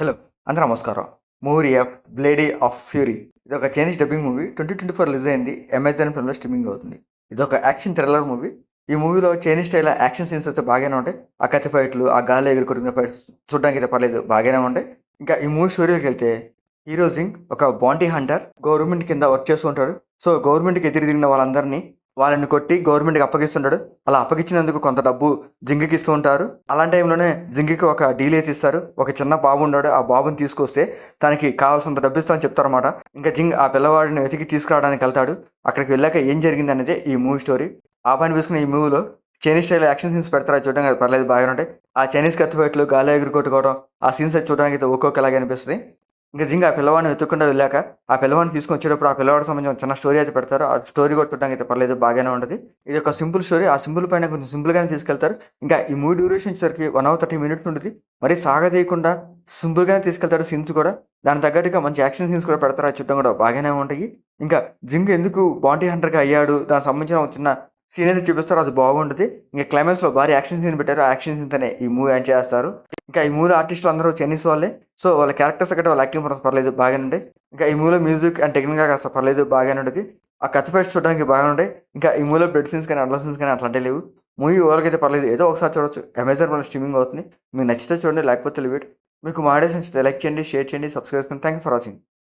Hello అందరూ నమస్కారం. Movie బ్లేడీ of fury ఇది ఒక చైనీస్ డబ్బింగ్ మూవీ 2024 రిలీజ్ అయింది. అమెజాన్ ప్రైమ్లో స్ట్రీమింగ్ అవుతుంది. ఇది ఒక యాక్షన్ థ్రిల్లర్ మూవీ. ఈ మూవీలో చైనీస్ స్టైల్ యాక్షన్ సీన్స్ అయితే బాగానే ఉంటాయి. ఆ కత్తి ఫైట్లు, ఆ గాలి ఎగురుకొరిగిన ఫైట్స్ చూడడానికి అయితే పర్లేదు, బాగానే ఉంటాయి. ఇంకా ఈ మూవీ స్టోరీకి వెళ్తే హీరో జింగ్ ఒక బాంటీ హంటర్, గవర్నమెంట్ కింద వర్క్ చేస్తూ ఉంటాడు. సో గవర్నమెంట్కి ఎదురు తిరిగిన వాళ్ళని కొట్టి గవర్నమెంట్కి అప్పగిస్తుంటాడు. అలా అప్పగించినందుకు కొంత డబ్బు జింగికి ఇస్తూ ఉంటారు. అలాంటి టైంలోనే జింగికి ఒక డీల్ అయితే ఇస్తారు. ఒక చిన్న బాబు ఉన్నాడు, ఆ బాబుని తీసుకొస్తే తనకి కావాల్సినంత డబ్బు ఇస్తామని చెప్తారన్నమాట. ఇంకా జింగ్ ఆ పిల్లవాడిని వెతికి తీసుకురావడానికి వెళ్తాడు. అక్కడికి వెళ్ళాక ఏం జరిగింది అనేది ఈ మూవీ స్టోరీ. ఆ పని వేసుకుని ఈ మూవీలో చైనీస్ స్టైల్ యాక్షన్ సీన్స్ పెడతారు. అది చూడడానికి అది పర్లేదు, బాగానే ఉంటాయి. ఆ చైనీస్ కత్తి ఫైట్లు, గాలి ఎగురు కొట్టుకోవడం, ఆ సీన్స్ అయితే చూడడానికి అయితే ఒక్కొక్కలాగా అనిపిస్తుంది. ఇంకా జింగ్ ఆ పిల్లవాడిని వెతుక్కుండా వెళ్ళాక ఆ పిల్లవాడిని తీసుకొని వచ్చేటప్పుడు ఆ పిల్లవాడికి సంబంధించిన చిన్న స్టోరీ అయితే పెడతారు. ఆ స్టోరీ కూడా చూడడానికి అయితే పర్లేదు, బాగానే ఉంటుంది. ఇది ఒక సింపుల్ స్టోరీ. ఆ సింపుల్ పైన కొంచెం సింపుల్గానే తీసుకెళ్తారు. ఇంకా ఈ మూవీ డ్యూరేషన్ వచ్చేసరికి 1 hour 30 minutes ఉంటుంది. మరి సాగదీయకుండా సింపుల్గానే తీసుకెళ్తారు సీన్స్ కూడా. దాని తగ్గట్టుగా మంచి యాక్షన్ సీన్స్ కూడా పెడతారు. ఆ చుట్టం కూడా బాగానే ఉంటాయి. ఇంకా జింగ్ ఎందుకు బాంటీ హంటర్గా అయ్యాడు, దానికి సంబంధించిన ఒక చిన్న సీన్ అయితే చూపిస్తారు, అది బాగుంటుంది. ఇంకా క్లైమాక్స్లో భారీ యాక్షన్ సీన్ పెట్టారు. ఆ యాక్షన్ సీన్తోనే ఈ మూవీ ఎండ్ చేస్తారు. ఇంకా ఈ మూవీలో ఆర్టిస్టులు అందరూ చైనీస్ వాళ్ళే. సో వాళ్ళ క్యారెక్టర్స్ ఒకటి, వాళ్ళ యాక్టింగ్ పర్ఫార్మెన్స్ పర్లేదు, బాగానే ఉంటాయి. ఇంకా ఈ మూవీలో మ్యూజిక్ అండ్ టెక్నిక్గా కాస్త పర్లేదు, బాగానే ఉంటుంది. ఆ కత్తి ఫైట్స్ చూడడానికి బాగా ఉంటాయి. ఇంకా ఈ మూవీలో బెడ్ సీన్స్ కానీ అడ్ల సీన్స్ కానీ అట్లాంటివి లేవు. మూవీ ఓవరాల్గా అయితే పర్లేదు, ఏదో ఒకసారి చూడొచ్చు. అమెజాన్ వల్ల స్ట్రీమింగ్ అవుతుంది. మీకు నచ్చితే చూడండి, లేకపోతే లివ్ ఇట్. మీకు మా ఆడియన్స్ నచ్చితే లైక్ చేయండి, షేర్ చేయండి, సబ్స్క్రైబ్ చేసుకోండి. Thank you for watching.